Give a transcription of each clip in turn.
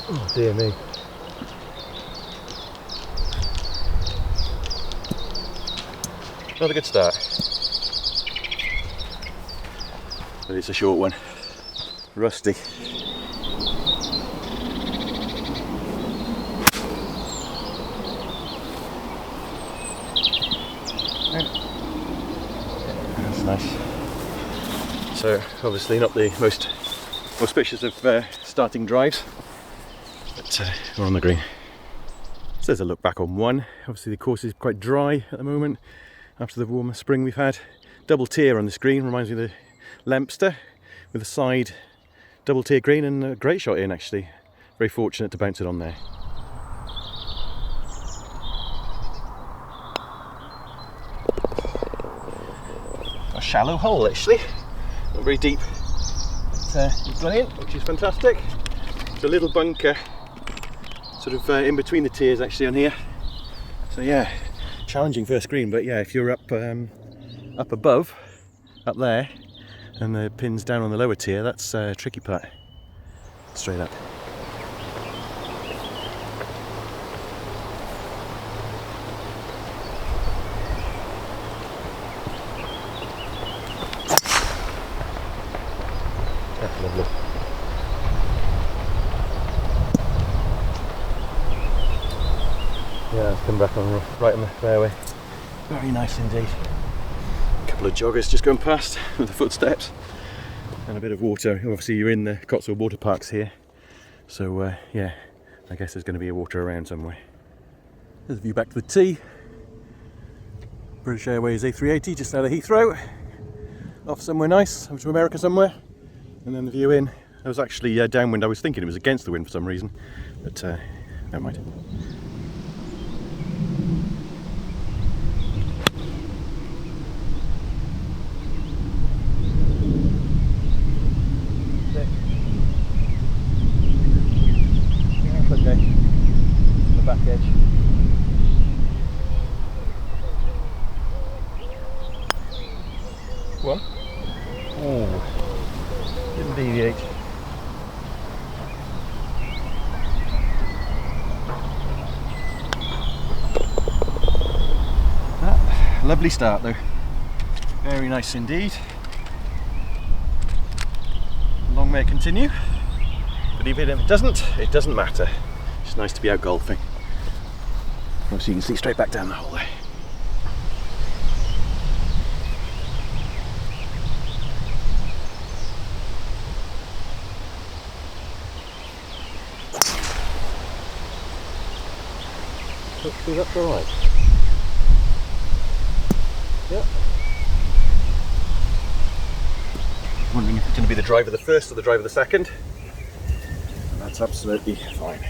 Oh dear me. Another good start. But it's a short one. Rusty. That's nice. So obviously not the most auspicious of starting drives, but we're on the green. So there's a look back on one. Obviously the course is quite dry at the moment after the warmer spring we've had. Double tier on this green, reminds me of the Lempster with a side double tier green, and a great shot in actually. Very fortunate to bounce it on there. A shallow hole actually, not very deep. It's gone in, which is fantastic. It's a little bunker sort of in between the tiers actually on here. So yeah, challenging first green, but yeah, if you're up above, up there, and the pin's down on the lower tier, that's a tricky putt. Straight up. That's lovely. Yeah, it's come back on right on the fairway. Very nice indeed. A couple of joggers just going past with the footsteps, and a bit of water. Obviously you're in the Cotswold water parks here, so yeah, I guess there's going to be a water around somewhere. There's a view back to the tee. British Airways A380 just out of Heathrow, off somewhere nice, over to America somewhere, and then the view in. I was actually downwind. I was thinking it was against the wind for some reason, but never mind. Okay, the back edge. One. Oh, didn't deviate. Lovely start though. Very nice indeed. Long may it continue. But even if it doesn't matter. It's nice to be out golfing. Obviously you can see straight back down the hole there. Hopefully that's alright. Yep. Wondering if it's going to be the drive of the first or the drive of the second. That's absolutely fine.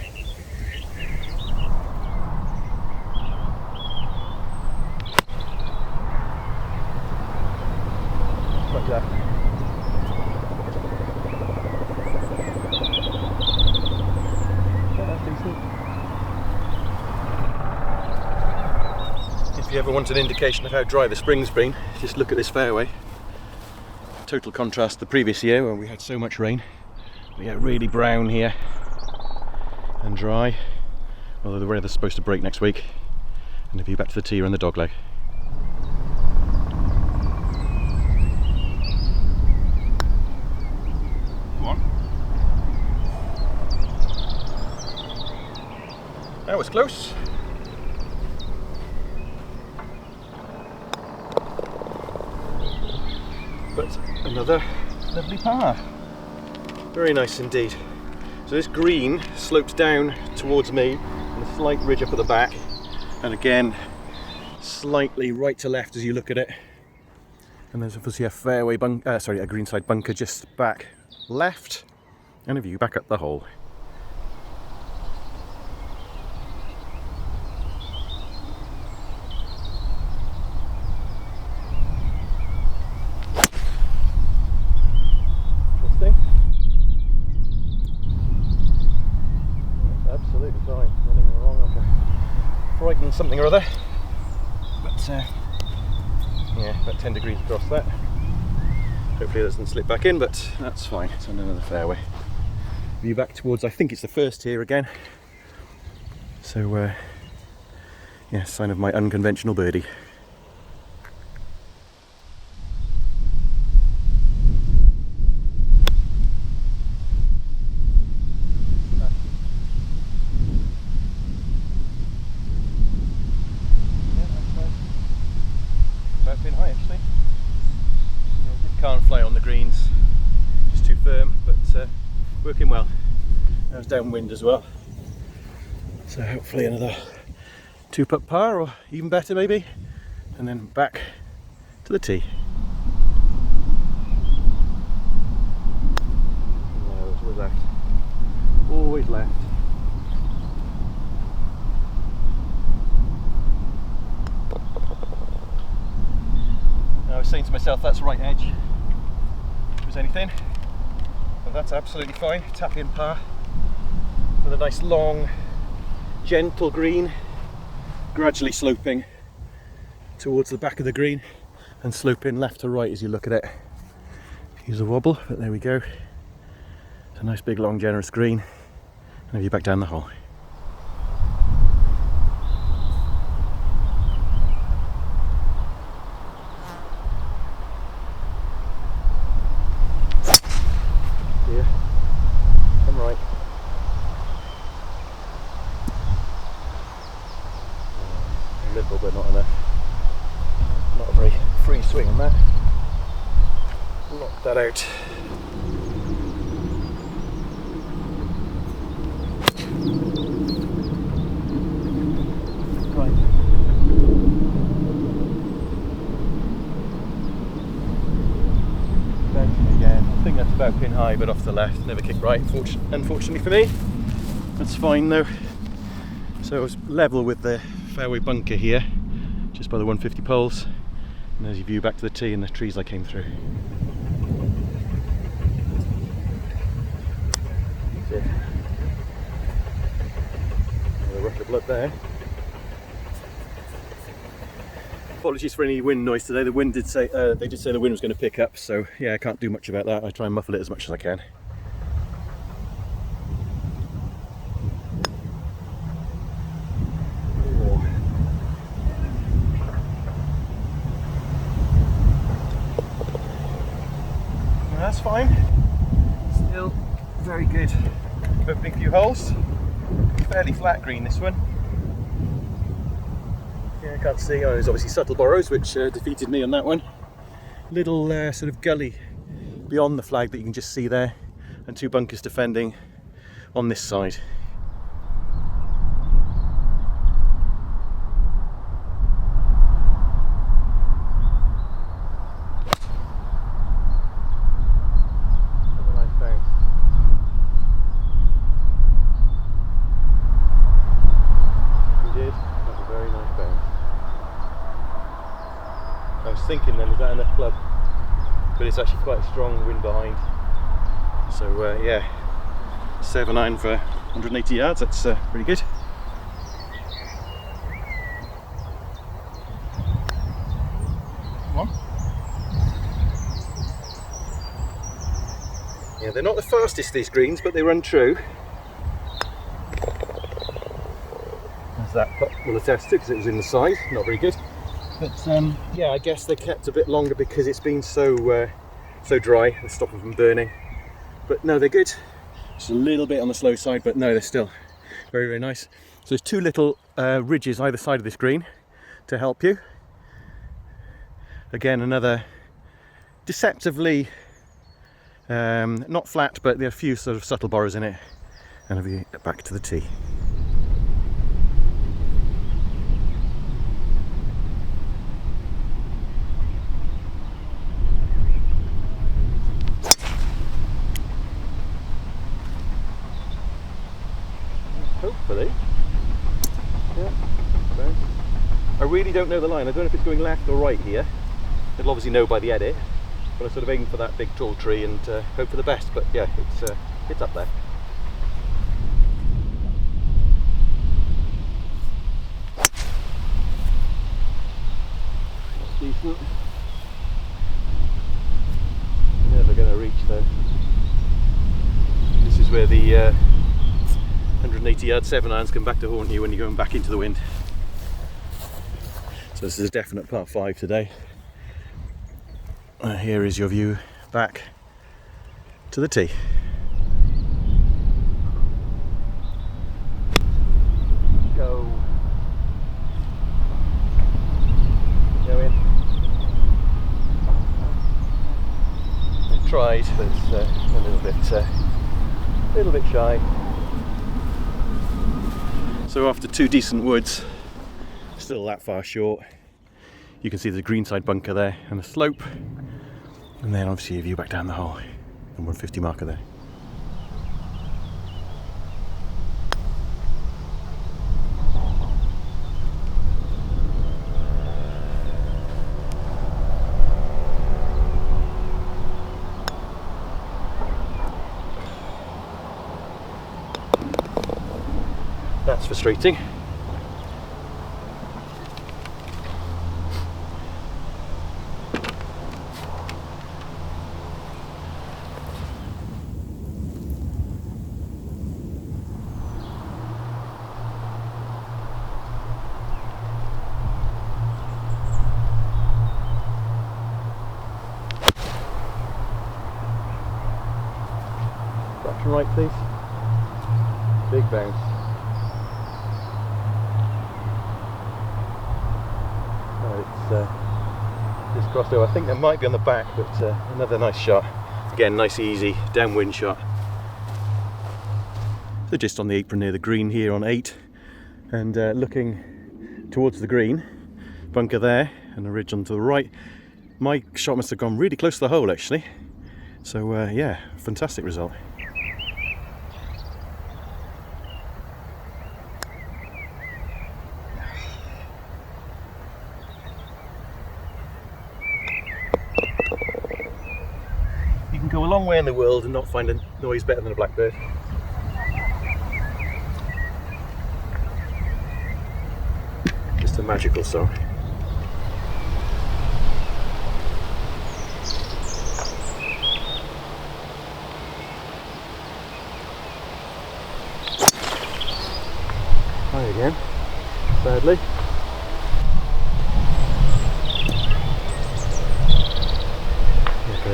Like that. Yeah, that's decent. If you ever want an indication of how dry the spring's been, just look at this fairway. Total contrast to the previous year where we had so much rain. We get really brown here and dry, although the weather's supposed to break next week. And the view back to the tee and the dog leg. Come on. That was close. But another lovely par. Very nice indeed. So this green slopes down towards me, and a slight ridge up at the back, and again slightly right to left as you look at it. And there's obviously a fairway a greenside bunker just back left, and a view back up the hole. something or other. But yeah, about 10 degrees across that. Hopefully it doesn't slip back in, but that's fine. It's on another fairway. View back towards, I think it's the first here again. So yeah, sign of my unconventional birdie. About pin high actually. Yeah, can't fly on the greens, just too firm, but working well. That was downwind as well. So hopefully another 2-putt par, or even better maybe, and then back to the tee. No, it's always left. Always left. I was saying to myself, that's right edge. If there's anything, but that's absolutely fine. Tap in par with a nice long, gentle green, gradually sloping towards the back of the green and sloping left to right as you look at it. Use a wobble, but there we go. It's a nice big long generous green, and have you back down the hole. Yeah, I'm right. A little but not enough. Not a very free swing on that. Lock that out. Right. Bouncing again. I think that's about pin high, but off the left. Never kicked right, unfortunately for me. That's fine though. So I was level with the fairway bunker here, just by the 150 poles, and as you view back to the tee and the trees I came through. That's it. A rush of blood there. Apologies for any wind noise today. The wind did say they did say the wind was going to pick up, so yeah, I can't do much about that. I try and muffle it as much as I can. That's fine. Still very good. Opening few holes. Fairly flat green this one. Yeah, I can't see. Oh, there's obviously subtle borrows, which defeated me on that one. Little sort of gully beyond the flag that you can just see there, and 2 bunkers defending on this side. Thinking then, is that enough club? But it's actually quite a strong wind behind. So yeah, 7-iron for 180 yards, that's pretty good. Come on. Yeah, they're not the fastest, these greens, but they run true. There's that putt we'll attest to because it was in the side, not very good. But yeah, I guess they kept a bit longer because it's been so so dry to stop them from burning. But no, they're good. Just a little bit on the slow side, but no, they're still very, very nice. So there's 2 little ridges either side of this green to help you. Again, another deceptively not flat, but there are a few sort of subtle borrows in it. And I'll be back to the tee. Hopefully. Yeah. I really don't know the line. I don't know if it's going left or right here. It'll obviously know by the edit. But I sort of aim for that big tall tree and hope for the best. But yeah, it's up there. decent. Never going to reach though. This is where the 180 yard 7-irons come back to haunt you when you're going back into the wind. So this is a definite par 5 today. Here is your view back to the tee. Go. Go in. I tried, but it's a little bit shy. So after 2 decent woods, still that far short. You can see the greenside bunker there and the slope, and then obviously a view back down the hole and 150 marker there. That's frustrating. Left and right, please. Big bounce. Just crossed over. I think that might be on the back, but another nice shot. Again, nice easy downwind shot. So just on the apron near the green here on 8, and looking towards the green, bunker there, and a ridge on to the right. My shot must have gone really close to the hole actually. So yeah, fantastic result. You can go a long way in the world and not find a noise better than a blackbird. Just a magical song. Hi again, sadly.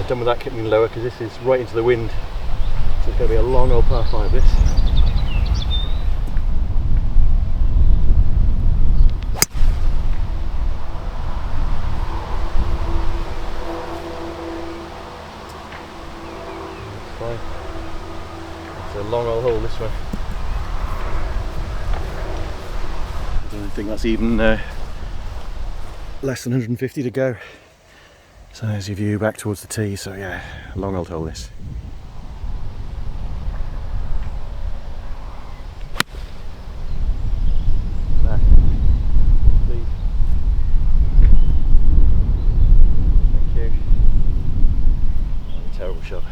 Done with that, kept me lower because this is right into the wind, so it's going to be a long old par 5 this. That's fine. It's a long old hole this one. I don't think that's even less than 150 to go. So there's your view back towards the tee, so yeah, a long old hole this. Back, please. Thank you. Terrible shot.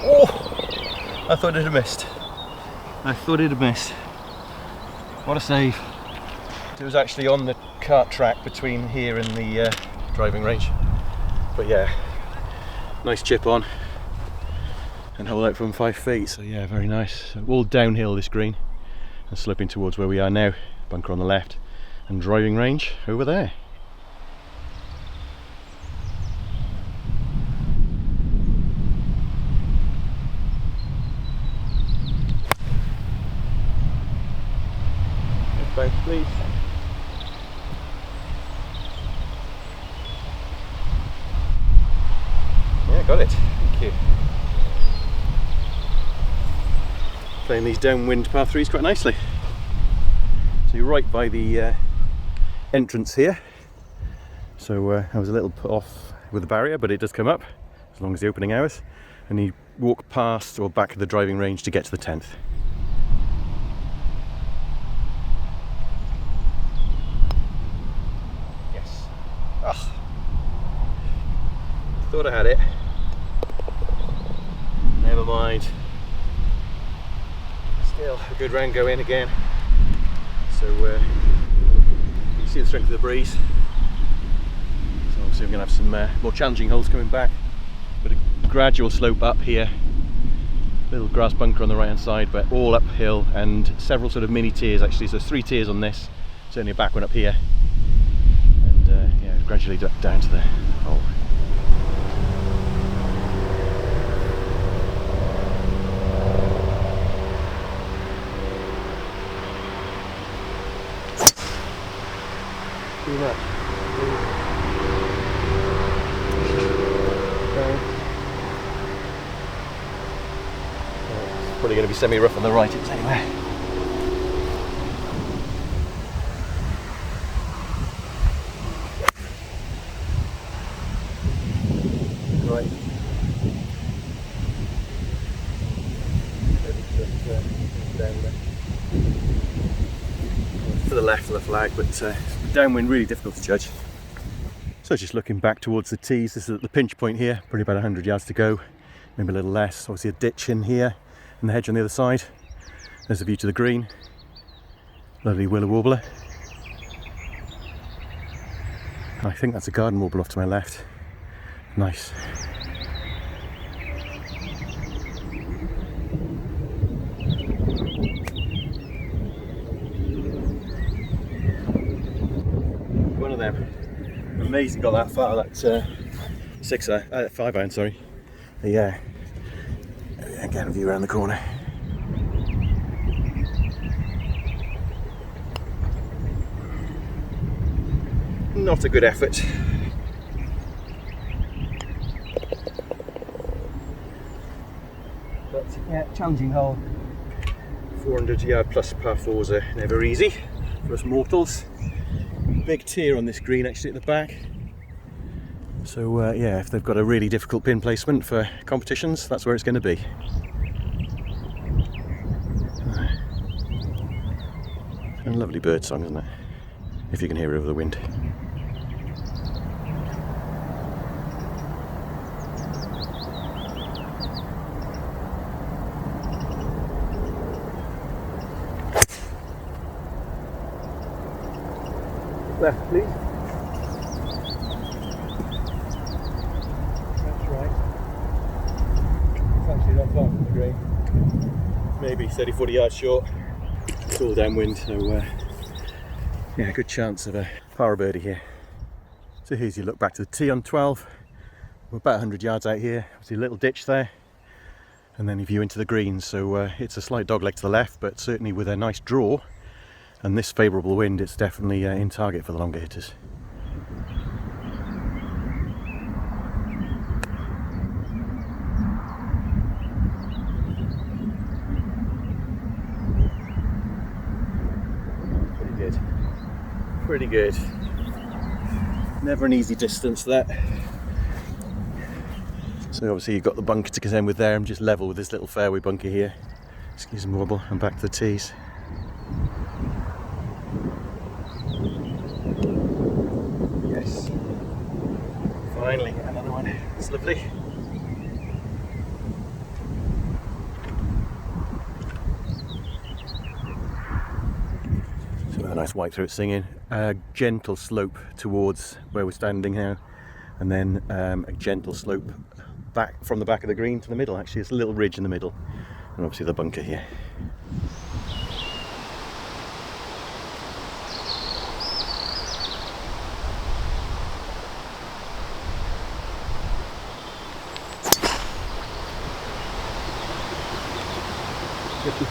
Oh, I thought it had missed. I thought it had missed. What a save. It was actually on the kart track between here and the driving range. But yeah, nice chip on and hole out from 5 feet. So yeah, very nice. All downhill this green and sloping towards where we are now. Bunker on the left and driving range over there. Thanks, please. Yeah, got it. Thank you. Playing these downwind par 3s quite nicely. So you're right by the entrance here. So I was a little put off with the barrier, but it does come up. There's as long as the opening hours, and you walk past or back of the driving range to get to the 10th. Yes. Oh. Thought I had it. Never mind. Still a good round go in again. So you can see the strength of the breeze. So obviously we're going to have some more challenging holes coming back. But a gradual slope up here. Little grass bunker on the right hand side, but all uphill, and several sort of mini tiers actually. So there's 3 tiers on this. Certainly a back one up here. And yeah, gradually down to the hole. Too much. It's probably going to be semi-rough on the right anyway. Right. Down there. To the left of the flag, but downwind really difficult to judge. So just looking back towards the tees, this is at the pinch point here, probably about 100 yards to go, maybe a little less. Obviously a ditch in here and the hedge on the other side. There's a view to the green. Lovely willow warbler. And I think that's a garden warbler off to my left. Nice. One of them. Amazing, got that far, that 5 iron, sorry. Yeah. Again, a view around the corner. Not a good effort. But yeah, challenging hole. 400 yard plus par 4s are never easy for us mortals. Big tier on this green actually at the back. So yeah, if they've got a really difficult pin placement for competitions, that's where it's going to be. And a lovely bird song, isn't it? If you can hear it over the wind. Left, please. That's right. It's actually not far from the green. Maybe 30-40 yards short. It's all downwind, so yeah, good chance of a par birdie here. So here's your look back to the tee on 12. We're about 100 yards out here. There's a little ditch there, and then a view into the green. So it's a slight dogleg to the left, but certainly with a nice draw. And this favourable wind, it's definitely in target for the longer hitters. Pretty good. Pretty good. Never an easy distance, that. So obviously you've got the bunker to contend with there. I'm just level with this little fairway bunker here. Excuse me, wobble, and back to the tees. Yes. Finally, get another one. It's lovely. So a nice white throat singing. A gentle slope towards where we're standing now, and then a gentle slope back from the back of the green to the middle. Actually, it's a little ridge in the middle, and obviously the bunker here.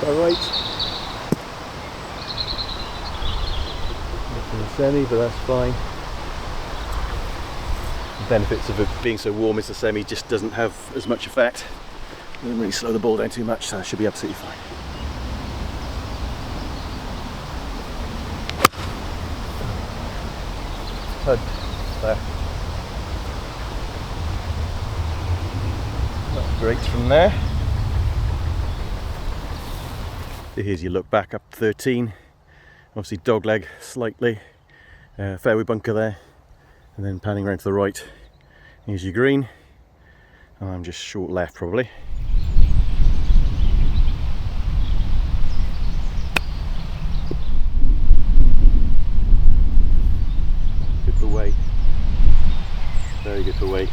Far right. Nothing semi, but that's fine. The benefits of it being so warm is the semi just doesn't have as much effect. It doesn't really slow the ball down too much, so that should be absolutely fine. HUD there. great from there. So here's your look back up 13. Obviously dogleg slightly, fairway bunker there, and then panning around to the right. Here's your green. I'm just short left probably. Good for weight. Very good for weight.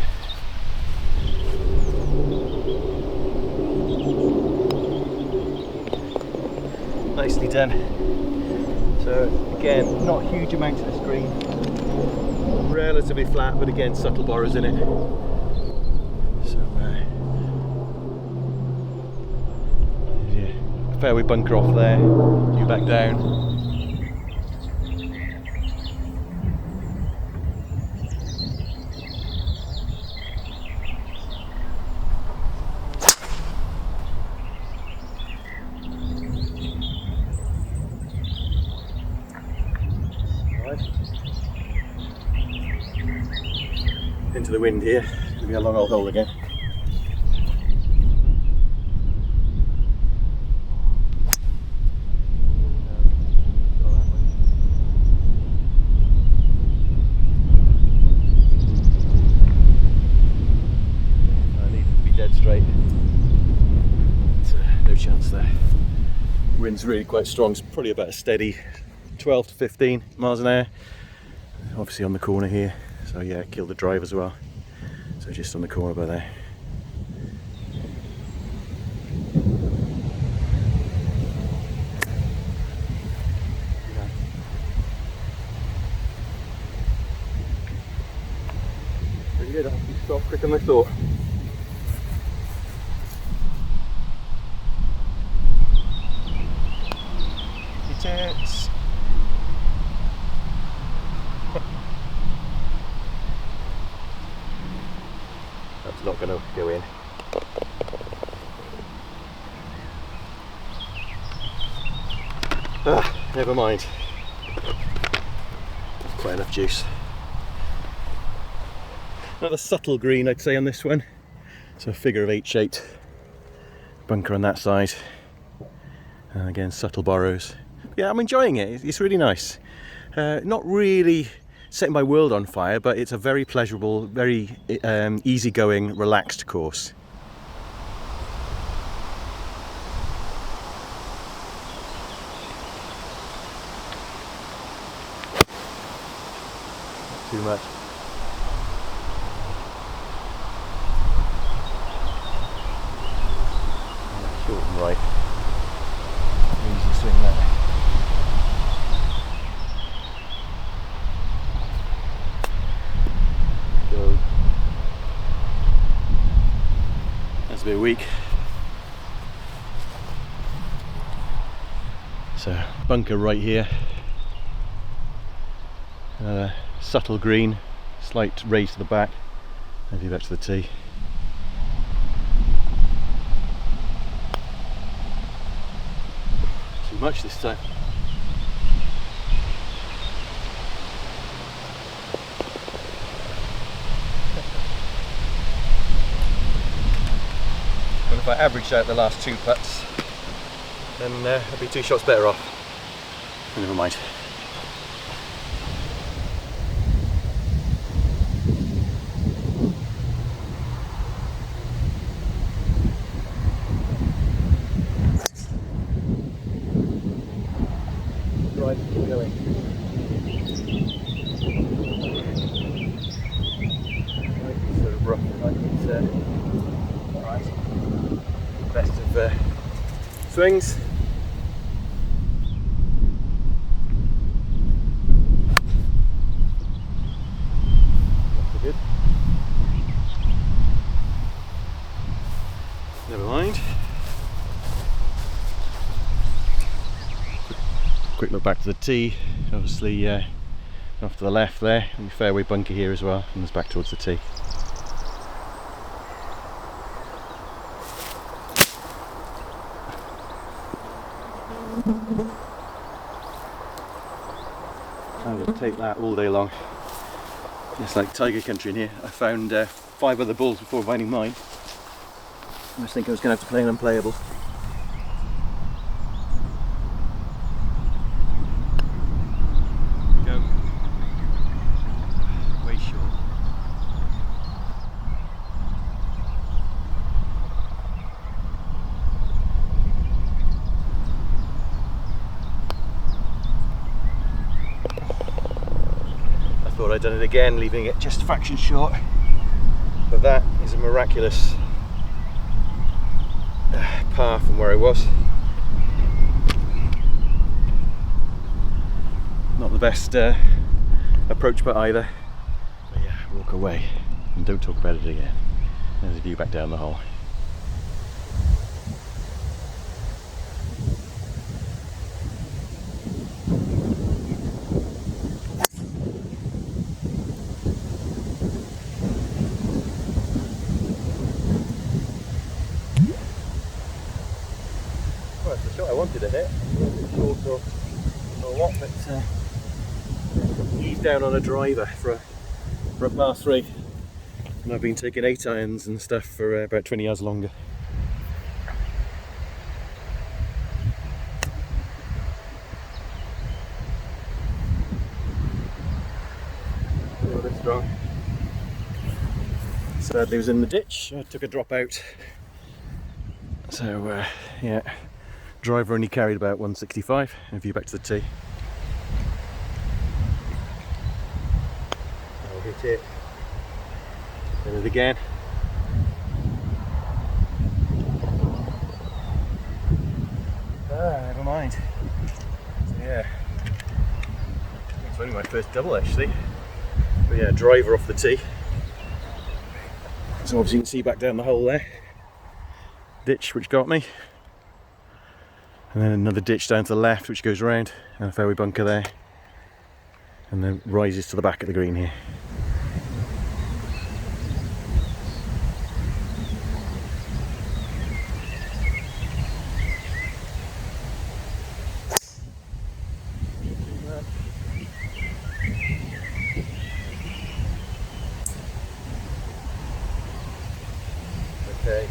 Nicely done. So again, not a huge amount of this green. Relatively flat, but again, subtle borrows in it. So yeah, fairway bunker off there. You back down. Into the wind here. It's going to be a long old hole again. I need it to be dead straight. No chance there. Wind's really quite strong. It's probably about a steady 12 to 15 miles an hour. Obviously on the corner here. So yeah, killed the drive as well. So just on the corner by there. Pretty good, you stop quicker than I thought. Your tits. That's not going to go in. Never mind. Quite enough juice. Another subtle green I'd say on this one. So a figure of 8 shaped. Bunker on that side. And again, subtle borrows. Yeah, I'm enjoying it. It's really nice. Not really setting my world on fire, but it's a very pleasurable, very easygoing, relaxed course. Not too much. Short and right. Easy swing there. That's a bit weak. So bunker right here. Subtle green, slight raise to the back. Maybe back to the tee. Too much this time. Well, if I averaged out the last 2 putts, then I'd be 2 shots better off. Never mind. Right, keep going. It's sort of rough, like it's alright. Best of swings. That's good. Never mind. Quick look back to the tee, obviously off to the left there, and fairway bunker here as well, and it's back towards the tee. I will take that all day long. It's like tiger country in here. I found 5 other bulls before finding mine. I was thinking I was going to have to play an unplayable. Go. Way short. I thought I'd done it again, leaving it just a fraction short. But that is a miraculous par from where I was. Not the best approach but either. But yeah, walk away and don't talk about it again. There's a view back down the hole. Well, that's the shot I wanted to hit. A little bit short or what, but ease down on a driver for a par 3. And I've been taking 8 irons and stuff for about 20 yards longer. A little bit strong. Sadly, it was in the ditch. I took a drop out. So, yeah, driver only carried about 165. And view back to the tee. I'll hit it. Hit it again. Never mind. So, yeah, it's only my first double actually. But yeah, driver off the tee. So obviously you can see back down the hole there. Ditch which got me. And then another ditch down to the left which goes around, and a fairway bunker there. And then rises to the back of the green here. Okay.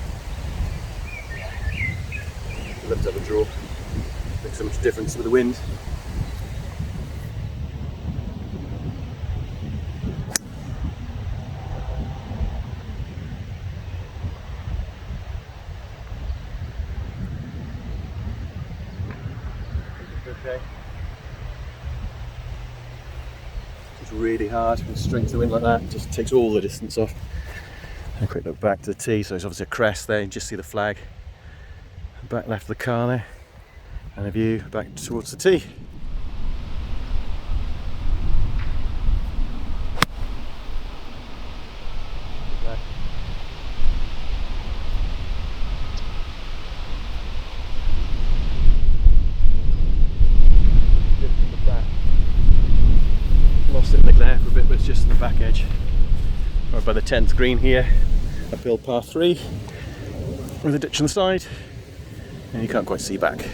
Love to have a draw. Makes so much difference with the wind. Okay. It's really hard with strength of wind like that. It just takes all the distance off. And a quick look back to the tee. So it's obviously a crest there. You can just see the flag. Back left of the car there, and a view back towards the tee. Lost it in the glare for a bit, but it's just in the back edge. Right by the 10th green here, uphill par 3 with a ditch on the side. And you can't quite see back.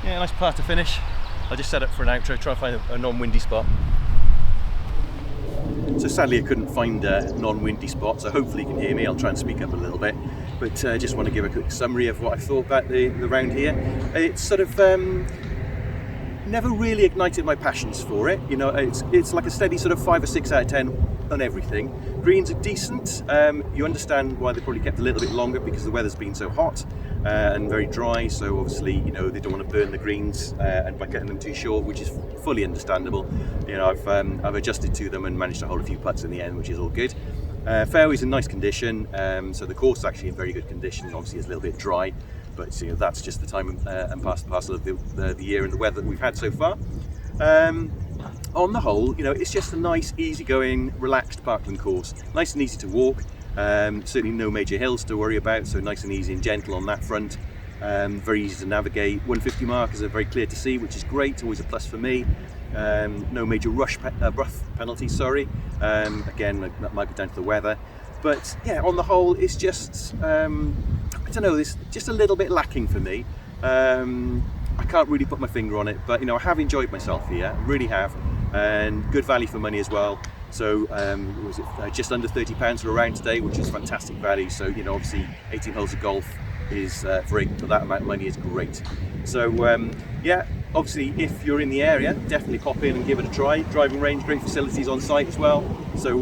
Yeah, nice par to finish. I just set up for an outro, try to find a non-windy spot. So sadly I couldn't find a non-windy spot, so hopefully you can hear me. I'll try and speak up a little bit. But I just want to give a quick summary of what I thought about the round here. It's sort of never really ignited my passions for it. You know, it's like a steady sort of 5 or 6 out of 10 on everything. Greens are decent. You understand why they probably kept a little bit longer, because the weather's been so hot and very dry. So obviously, you know, they don't want to burn the greens and by cutting them too short, which is fully understandable. You know, I've adjusted to them and managed to hold a few putts in the end, which is all good. Fairways in nice condition, so the course is actually in very good condition. Obviously it's a little bit dry, but you know, that's just the time and parcel of the year and the weather that we've had so far. On the whole, you know, it's just a nice, easygoing, relaxed parkland course. Nice and easy to walk. Certainly no major hills to worry about, so nice and easy and gentle on that front. Very easy to navigate. 150 markers are very clear to see, which is great. Always a plus for me. No major rough penalties, sorry. Again, that might be down to the weather. But yeah, on the whole, it's just, I don't know, it's just a little bit lacking for me. I can't really put my finger on it, but you know, I have enjoyed myself here, really have, and good value for money as well. So was it just under £30 for a round today, which is fantastic value. So you know, obviously 18 holes of golf is for that amount of money is great. So yeah, obviously if you're in the area, definitely pop in and give it a try. Driving range, great facilities on site as well. So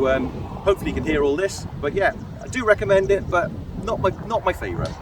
hopefully you can hear all this. But yeah, I do recommend it, but not my favourite.